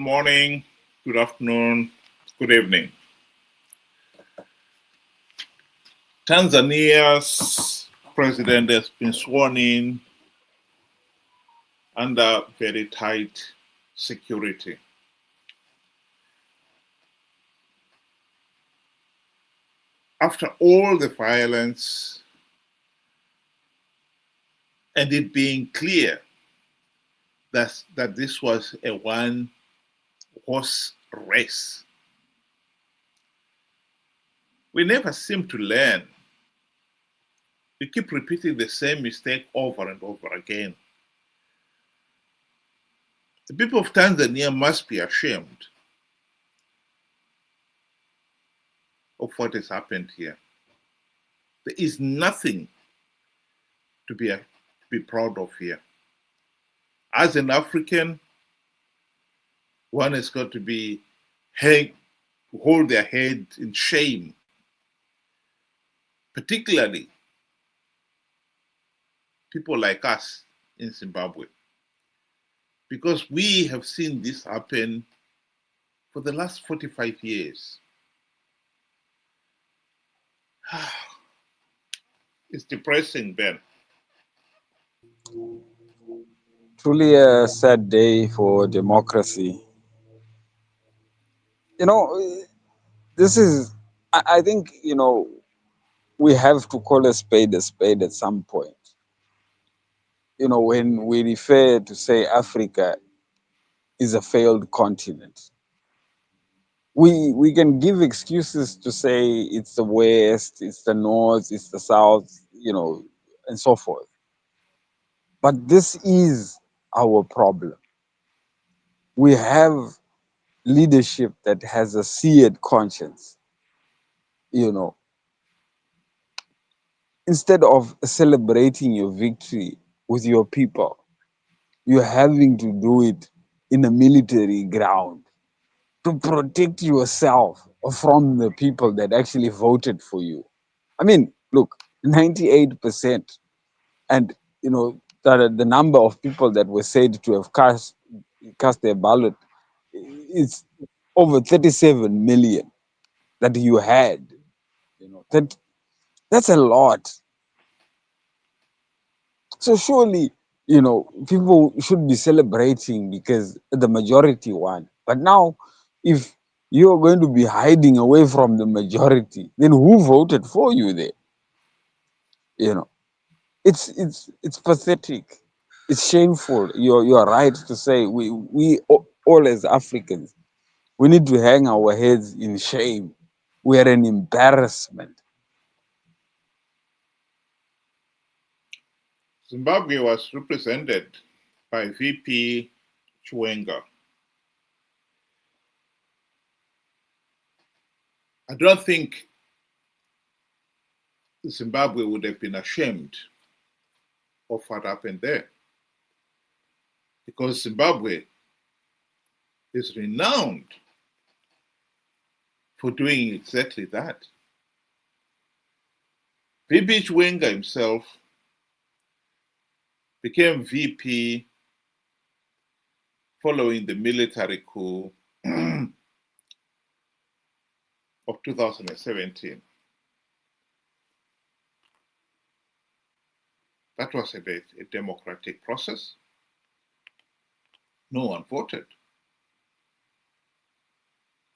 morning, good afternoon, good evening. Tanzania's president has been sworn in under very tight security. After all the violence and it being clear that this was a one-horse race, we never seem to learn. We keep repeating the same mistake over and over again. The people of Tanzania must be ashamed of what has happened here. There is nothing to be proud of here. As an African, one has got to hold their head in shame, particularly people like us in Zimbabwe, because we have seen this happen for the last 45 years. It's depressing, Ben. Truly a sad day for democracy. This is, I think, we have to call a spade at some point. When we refer to say Africa is a failed continent, we can give excuses to say it's the West, it's the North, it's the South, and so forth. But this is our problem. We have leadership that has a seared conscience, you know. Instead of celebrating your victory with your people, you're having to do it in a military ground to protect yourself from the people that actually voted for you. I mean, look, 98%, and the number of people that were said to have cast their ballot is over 37 million that you had. That's a lot. So surely, people should be celebrating because the majority won. But now, if you're going to be hiding away from the majority, then who voted for you there? It's pathetic. It's shameful. You're right to say we all as Africans, we need to hang our heads in shame. We are an embarrassment. Zimbabwe was represented by VP Chiwenga. I don't think Zimbabwe would have been ashamed of what happened there, because Zimbabwe is renowned for doing exactly that. VP Chiwenga himself became VP following the military coup of 2017. That was a democratic process. No one voted.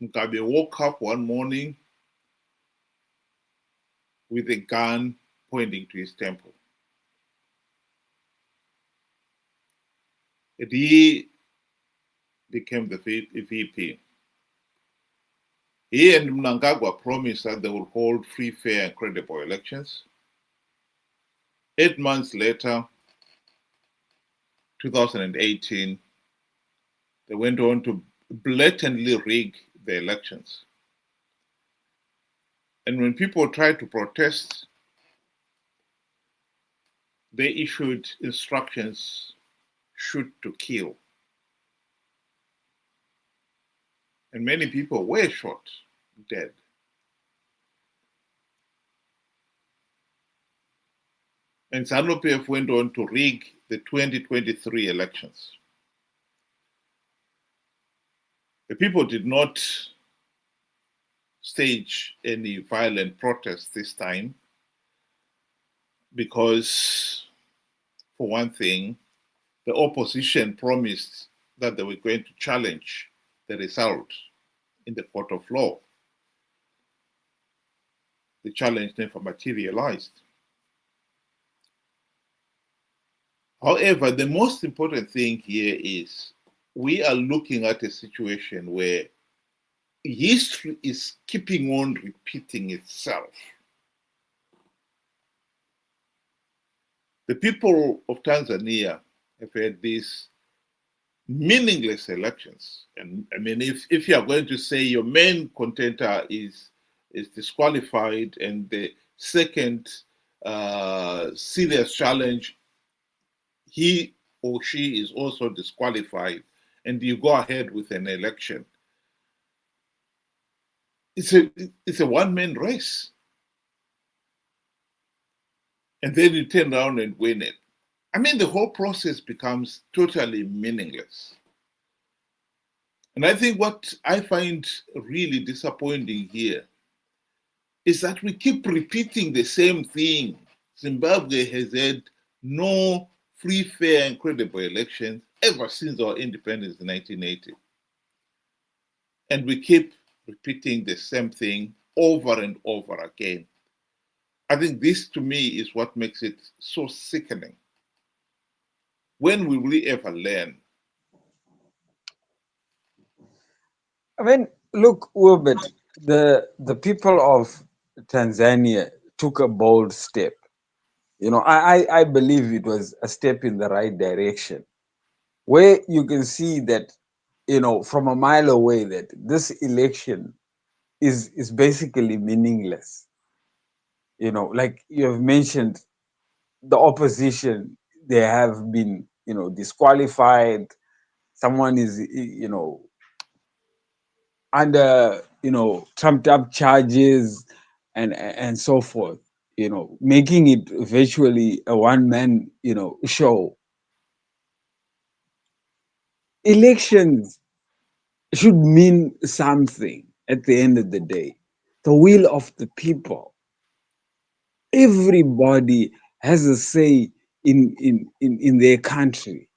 Mugabe woke up one morning with a gun pointing to his temple. And he became the VP. He and Mnangagwa promised that they would hold free, fair, and credible elections. 8 months later, 2018, they went on to blatantly rig the elections. And when people tried to protest, they issued instructions: shoot to kill. And many people were shot dead. And ZANU-PF went on to rig the 2023 elections. The people did not stage any violent protests this time because, for one thing, the opposition promised that they were going to challenge the result in the court of law. The challenge never materialized. However, the most important thing here is we are looking at a situation where history is keeping on repeating itself. The people of Tanzania have had these meaningless elections. And I mean, if you are going to say your main contender is disqualified and the second serious challenge, he or she is also disqualified, and you go ahead with an election, it's a one-man race. And then you turn around and win it. I mean, the whole process becomes totally meaningless. And I think what I find really disappointing here is that we keep repeating the same thing. Zimbabwe has had no free, fair, and credible elections ever since our independence in 1980. And we keep repeating the same thing over and over again. I think this, to me, is what makes it so sickening. When will we ever learn? I mean, look, Wilbert, the people of Tanzania took a bold step. You know, I believe it was a step in the right direction, where you can see that, you know, from a mile away, that this election is basically meaningless. You know, like you have mentioned, the opposition, they have been, you know, disqualified. Someone is, you know, under, you know, trumped up charges and so forth, you know, making it virtually a one man, you know, show. Elections should mean something at the end of the day. The will of the people. Everybody has a say in their country.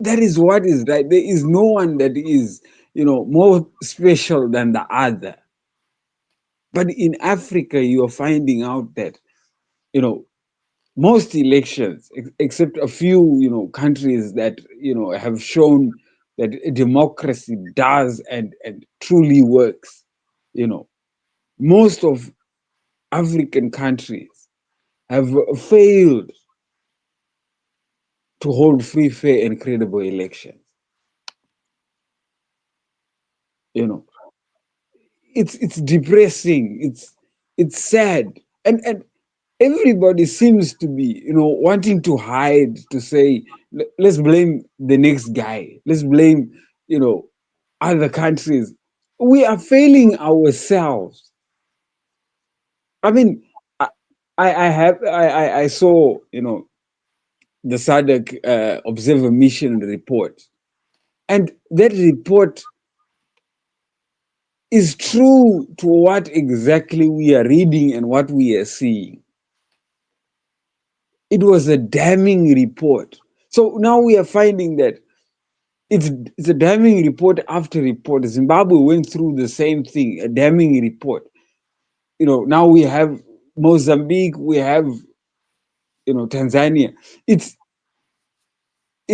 That is what is right. There is no one that is, you know, more special than the other. But in Africa, you are finding out that, you know, most elections, except a few, you know, countries that, you know, have shown that democracy does and truly works, you know, most of African countries have failed to hold free, fair, and credible elections. You know, it's depressing. It's sad, and everybody seems to be, you know, wanting to hide, to say, let's blame the next guy, let's blame, you know, other countries. We are failing ourselves. I mean, I saw, you know, the Sadc observer mission report, and that report is true to what exactly we are reading and what we are seeing. It was a damning report. So now we are finding that it's a damning report after report. Zimbabwe went through the same thing, a damning report. You know, now we have Mozambique, we have, you know, Tanzania. It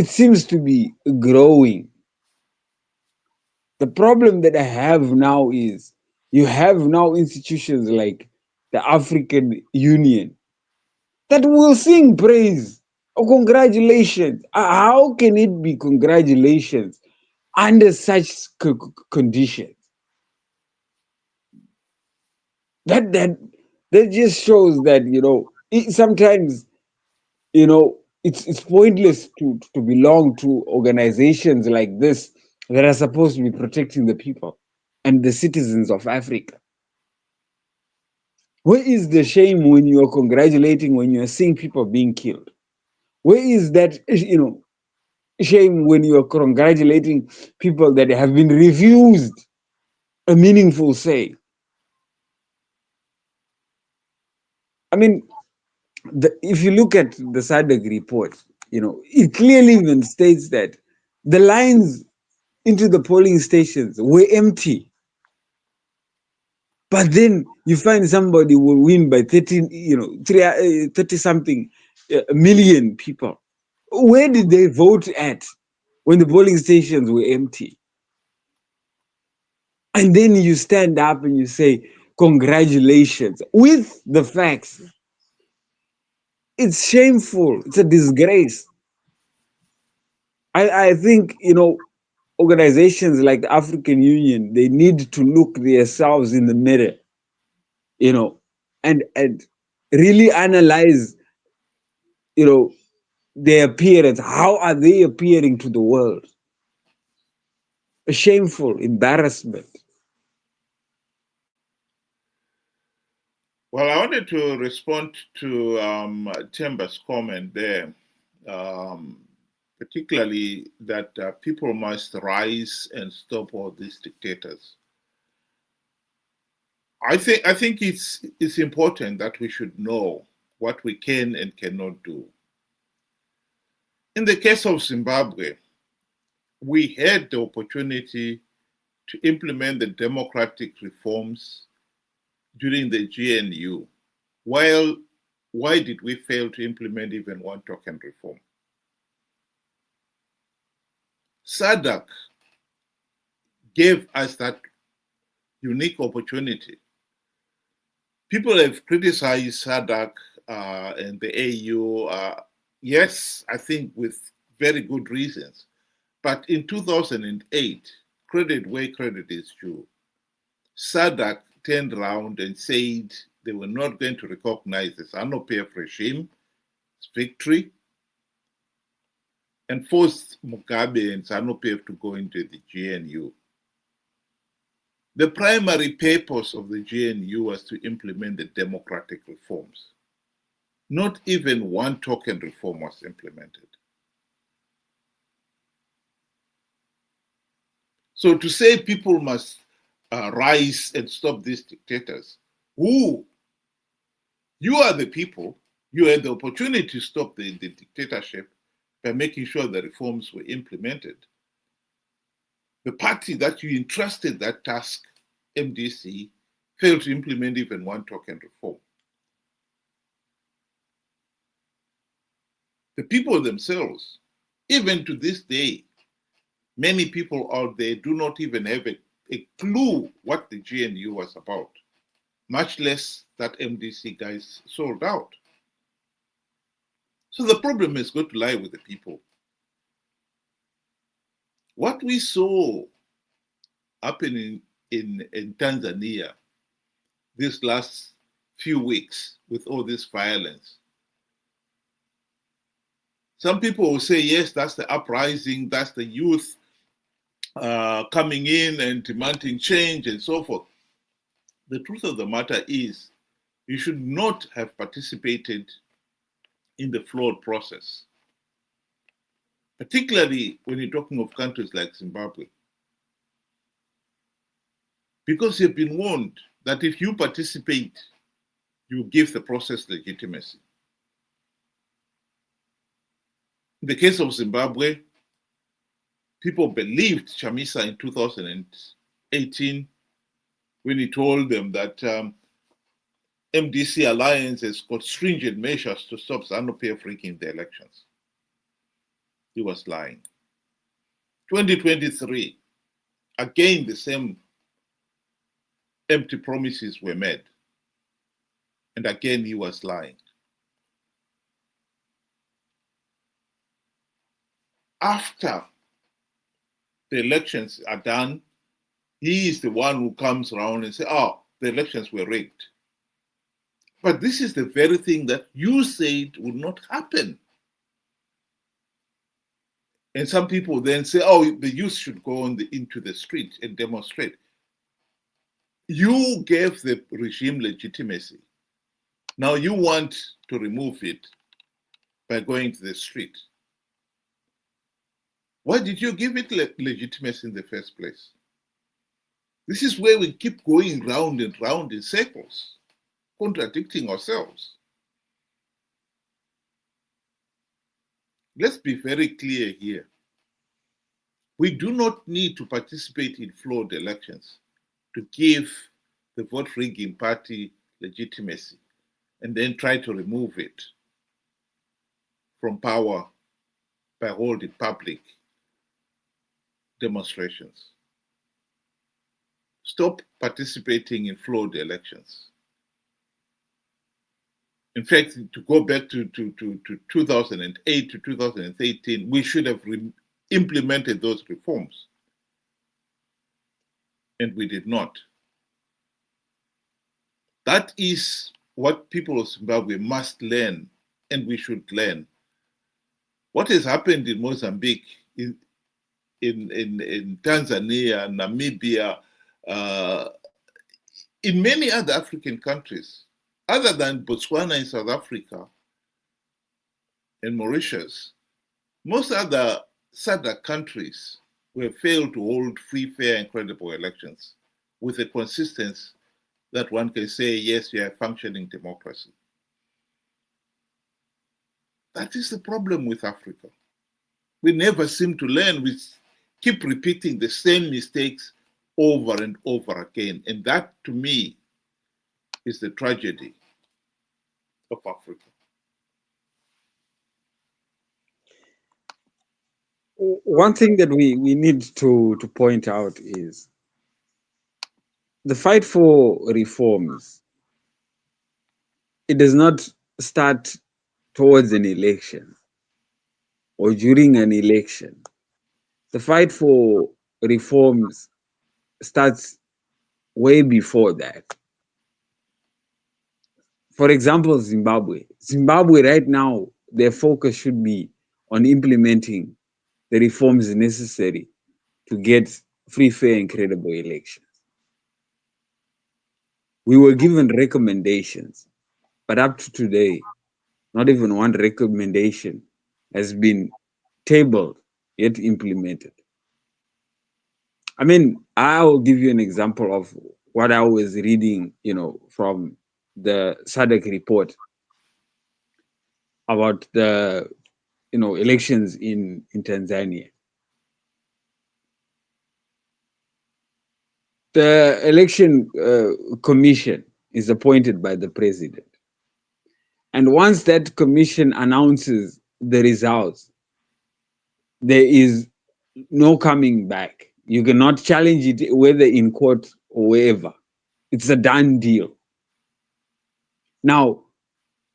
seems to be growing. The problem that I have now is you have now institutions like the African Union that will sing praise. Oh, congratulations. How can it be congratulations under such conditions? That that just shows that, you know, sometimes, you know, it's pointless to belong to organizations like this that are supposed to be protecting the people and the citizens of Africa. Where is the shame when you are congratulating, when you are seeing people being killed? Where is that, you know, shame when you are congratulating people that have been refused a meaningful say. I mean, if you look at the Sadc report, it clearly even states that the lines into the polling stations were empty. But then you find somebody will win by 13, 30 something million people. Where did they vote at when the polling stations were empty? And then you stand up and you say, congratulations, with the facts. It's shameful. It's a disgrace. I think, organizations like the African Union, they need to look themselves in the mirror, and really analyze, their appearance. How are they appearing to the world? A shameful embarrassment. Well, I wanted to respond to Temba's comment there, particularly that people must rise and stop all these dictators. I think it's important that we should know what we can and cannot do. In the case of Zimbabwe, we had the opportunity to implement the democratic reforms during the GNU. Why did we fail to implement even one token reform? Sadc gave us that unique opportunity. People have criticized Sadc and the AU, yes, I think with very good reasons. But in 2008, credit where credit is due, Sadc turned around and said they were not going to recognize the ZANU-PF regime's victory and forced Mugabe and ZANU-PF to go into the GNU. The primary purpose of the GNU was to implement the democratic reforms. Not even one token reform was implemented. So to say people must rise and stop these dictators, you are the people, you had the opportunity to stop the dictatorship by making sure the reforms were implemented. The party that you entrusted that task, MDC, failed to implement even one token reform. The people themselves, even to this day, many people out there do not even have a clue what the GNU was about, much less that MDC guys sold out. So the problem is going to lie with the people. What we saw happening in Tanzania these last few weeks with all this violence, some people will say, yes, that's the uprising, that's the youth coming in and demanding change and so forth. The truth of the matter is, you should not have participated in the flawed process, particularly when you're talking of countries like Zimbabwe. Because you've been warned that if you participate, you give the process legitimacy. In the case of Zimbabwe, people believed Chamisa in 2018 when he told them that MDC alliance has got stringent measures to stop ZANU-PF rigging the elections. He was lying. 2023, again the same empty promises were made. And again he was lying. After the elections are done, he is the one who comes around and says, oh, the elections were rigged. But this is the very thing that you said would not happen. And some people then say, oh, the youth should go into the street and demonstrate. You gave the regime legitimacy. Now you want to remove it by going to the street. Why did you give it legitimacy in the first place? This is where we keep going round and round in circles, contradicting ourselves. Let's be very clear here. We do not need to participate in flawed elections to give the vote rigging party legitimacy and then try to remove it from power by holding public demonstrations. Stop participating in flawed elections. In fact, to go back to 2008 to 2013, we should have implemented those reforms. And we did not. That is what people of Zimbabwe must learn, and we should learn. What has happened in Mozambique, in Tanzania, Namibia, in many other African countries, other than Botswana in South Africa and Mauritius, most other Sadc countries have failed to hold free, fair, and credible elections with a consistency that one can say, yes, we are a functioning democracy. That is the problem with Africa. We never seem to learn. We keep repeating the same mistakes over and over again. And that, to me, is the tragedy of Africa. One thing that we need to point out is the fight for reforms. It does not start towards an election or during an election. The fight for reforms starts way before that. For example, Zimbabwe. Zimbabwe right now, their focus should be on implementing the reforms necessary to get free, fair, and credible elections. We were given recommendations, but up to today, not even one recommendation has been tabled yet implemented. I mean, I will give you an example of what I was reading, from the Sadc report about the, elections in Tanzania. The election commission is appointed by the president. And once that commission announces the results, there is no coming back. You cannot challenge it, whether in court or wherever. It's a done deal. Now,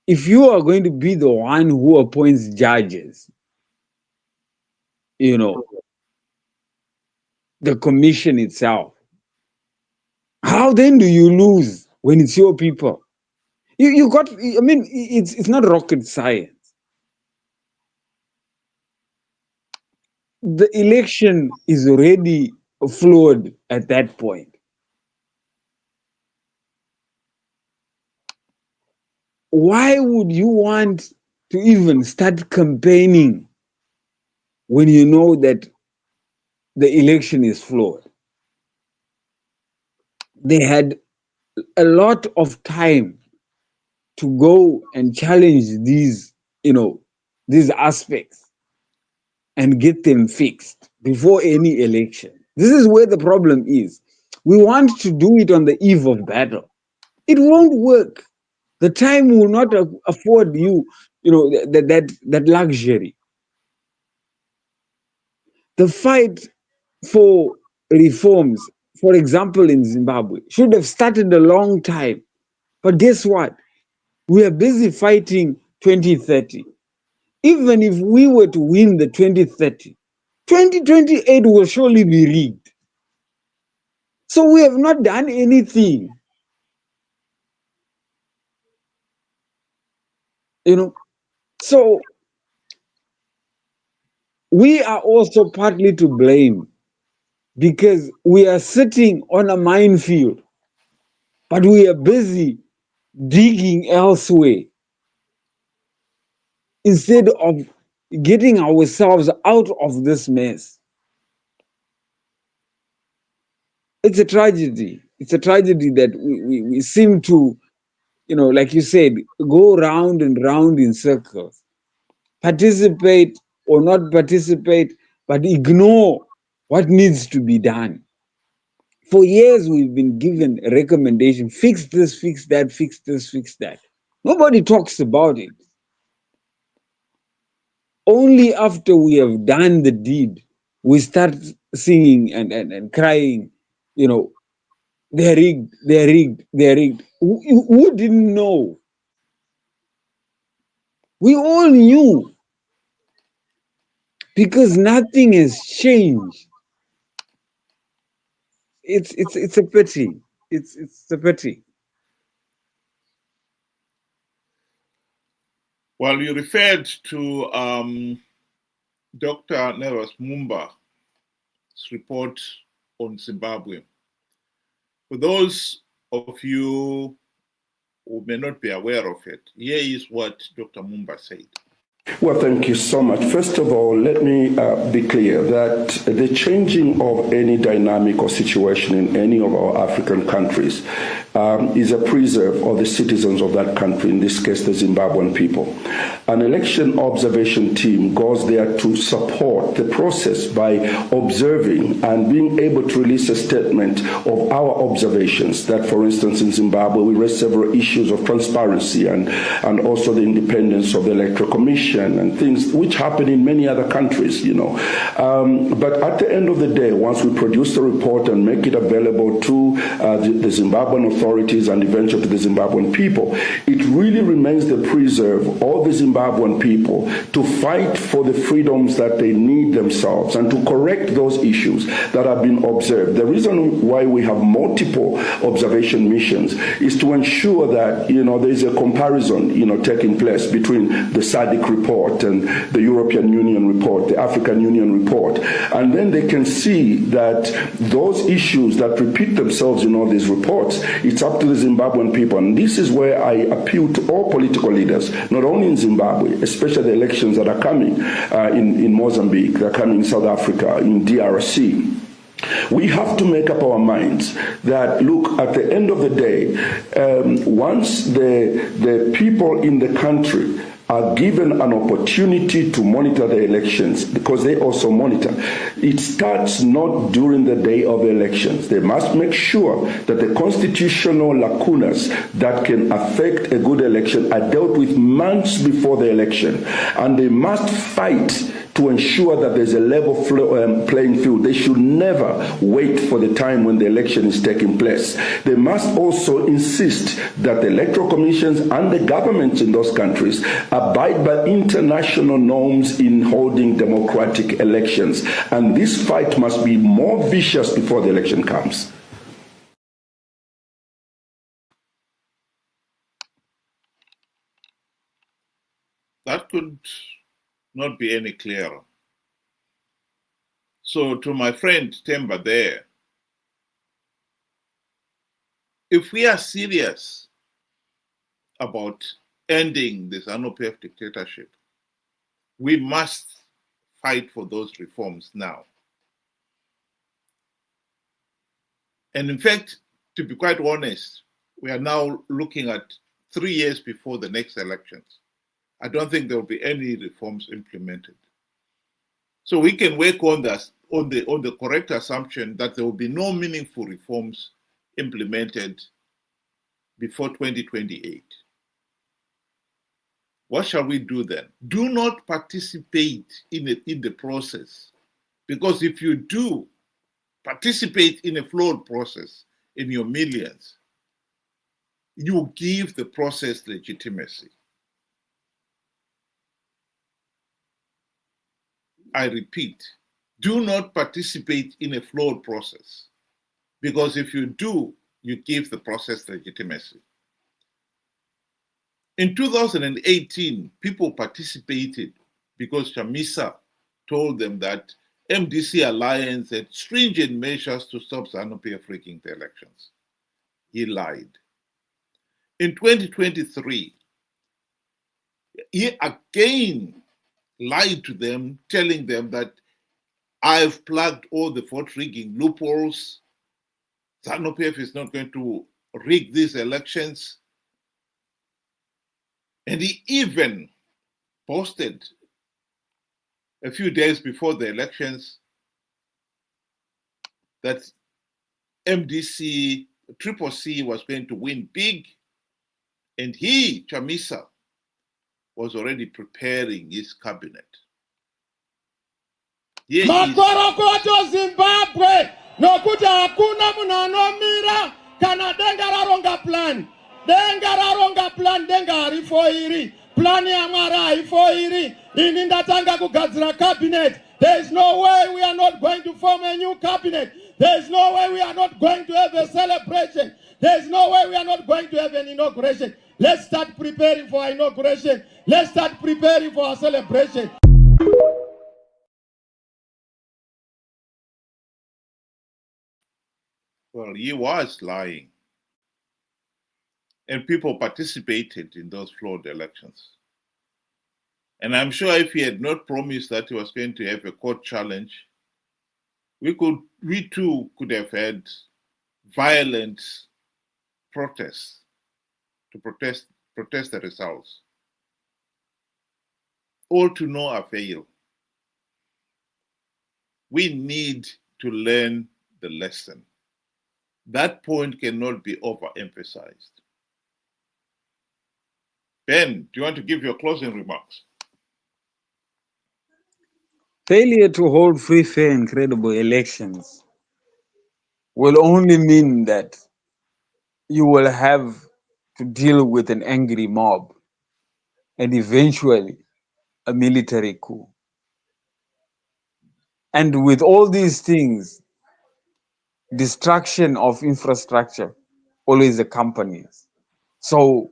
if you are going to be the one who appoints judges, the commission itself, how then do you lose when it's your people? It's not rocket science. The election is already flawed at that point. Why would you want to even start campaigning when you know that the election is flawed? They had a lot of time to go and challenge these aspects and get them fixed before any election. This is where the problem is. We want to do it on the eve of battle. It won't work. The time will not afford you, that luxury. The fight for reforms, for example, in Zimbabwe, should have started a long time. But guess what? We are busy fighting 2030. Even if we were to win the 2030, 2028 will surely be rigged. So we have not done anything. So we are also partly to blame because we are sitting on a minefield, but we are busy digging elsewhere instead of getting ourselves out of this mess. It's a tragedy. It's a tragedy that we seem to, like you said, go round and round in circles, participate or not participate, but ignore what needs to be done. For years, we've been given a recommendation, fix this, fix that, fix this, fix that. Nobody talks about it. Only after we have done the deed, we start singing and crying, they're rigged, they're rigged, they're rigged. Who didn't know? We all knew because nothing has changed. It's a pity. It's a pity. Well, you referred to Dr. Nevas Mumba's report on Zimbabwe. For those of you who may not be aware of it, here is what Dr. Mumba said. Well, thank you so much. First of all, let me be clear that the changing of any dynamic or situation in any of our African countries is a preserve of the citizens of that country, in this case, the Zimbabwean people. An election observation team goes there to support the process by observing and being able to release a statement of our observations that, for instance, in Zimbabwe, we raised several issues of transparency and also the independence of the Electoral Commission and things which happen in many other countries, But at the end of the day, once we produce the report and make it available to the Zimbabwean authorities and eventually to the Zimbabwean people, it really remains the preserve of the Zimbabwean people to fight for the freedoms that they need themselves and to correct those issues that have been observed. The reason why we have multiple observation missions is to ensure that, there is a comparison, taking place between the Sadc report and the European Union report, the African Union report, and then they can see that those issues that repeat themselves in all these reports, it's up to the Zimbabwean people. And this is where I appeal to all political leaders, not only in Zimbabwe, especially the elections that are coming in Mozambique, that are coming in South Africa, in DRC. We have to make up our minds that, look, at the end of the day, once the people in the country are given an opportunity to monitor the elections, because they also monitor, it starts not during the day of the elections. They must make sure that the constitutional lacunas that can affect a good election are dealt with months before the election. And they must fight to ensure that there's a level playing field. They should never wait for the time when the election is taking place. They must also insist that the electoral commissions and the governments in those countries abide by international norms in holding democratic elections. And this fight must be more vicious before the election comes. That could not be any clearer. So to my friend Temba there, if we are serious about ending this ZANU-PF dictatorship, we must fight for those reforms now. And in fact, to be quite honest, we are now looking at 3 years before the next elections. I don't think there will be any reforms implemented. So we can work on the correct assumption that there will be no meaningful reforms implemented before 2028. What shall we do then? Do not participate in the process, because if you do participate in a flawed process in your millions, you give the process legitimacy. I repeat, do not participate in a flawed process, because if you do, you give the process legitimacy. In 2018, people participated because Chamisa told them that MDC Alliance had stringent measures to stop ZANU-PF rigging the elections. He lied. In 2023, he again lied to them, telling them that I've plugged all the vote rigging loopholes. ZANU-PF is not going to rig these elections. And he even posted a few days before the elections that MDC, Triple C was going to win big. And he, Chamisa, was already preparing his cabinet. Makorokoto Zimbabwe nokuti hakuna munhu anomira kana denga raronga plan. Denga raronga plan, denga harifo iri. Plan ya Mwari haifo iri. Ini ndatanga kugadzira cabinet. There is no way we are not going to form a new cabinet. There is no way we are not going to have a celebration. There is no way we are not going to have an inauguration. Let's start preparing for our inauguration. Let's start preparing for our celebration. Well, he was lying. And people participated in those flawed elections. And I'm sure if he had not promised that he was going to have a court challenge, we too could have had violent protests to protest the results. All to no avail. We need to learn the lesson. That point cannot be overemphasized. Ben, do you want to give your closing remarks? Failure to hold free, fair, and credible elections will only mean that you will have to deal with an angry mob and eventually a military coup. And with all these things, destruction of infrastructure always accompanies. So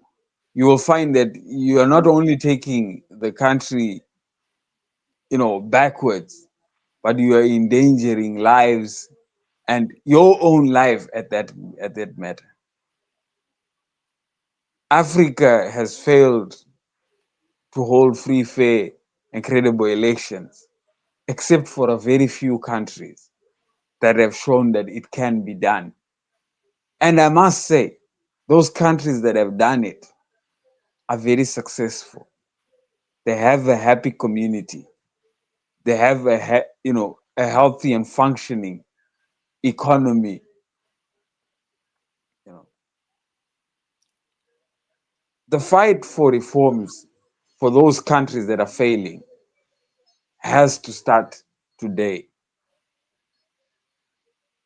you will find that you are not only taking the country, backwards, but you are endangering lives and your own life at that matter. Africa has failed to hold free, fair, and credible elections, except for a very few countries that have shown that it can be done. And I must say, those countries that have done it are very successful. They have a happy community. They have a healthy and functioning economy. The fight for reforms for those countries that are failing has to start today.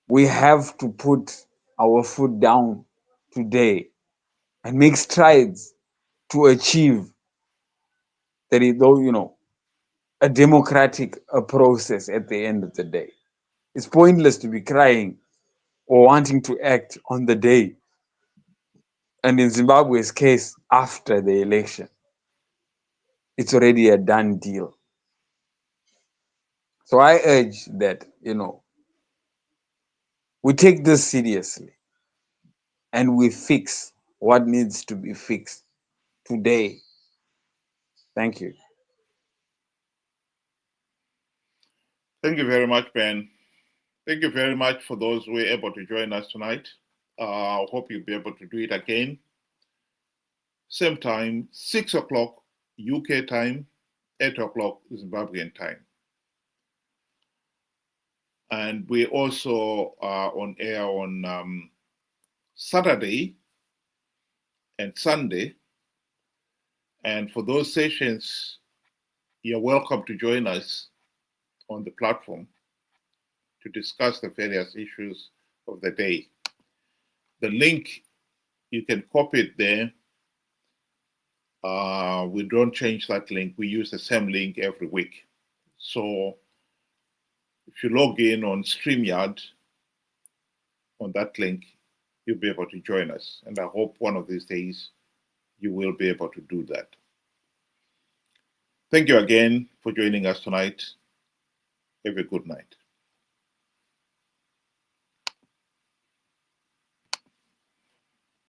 We have to put our foot down today and make strides to achieve that a democratic process at the end of the day. It's pointless to be crying or wanting to act on the day, and in Zimbabwe's case, after the election. It's already a done deal. So I urge that, we take this seriously and we fix what needs to be fixed today. Thank you. Thank you very much, Ben. Thank you very much for those who were able to join us tonight. I hope you'll be able to do it again. Same time, 6 o'clock UK time, 8 o'clock Zimbabwean time. And we also are on air on Saturday and Sunday. And for those sessions, you're welcome to join us on the platform to discuss the various issues of the day. The link, you can copy it there. We don't change that link. We use the same link every week. So if you log in on StreamYard on that link, you'll be able to join us. And I hope one of these days you will be able to do that. Thank you again for joining us tonight. Have a good night.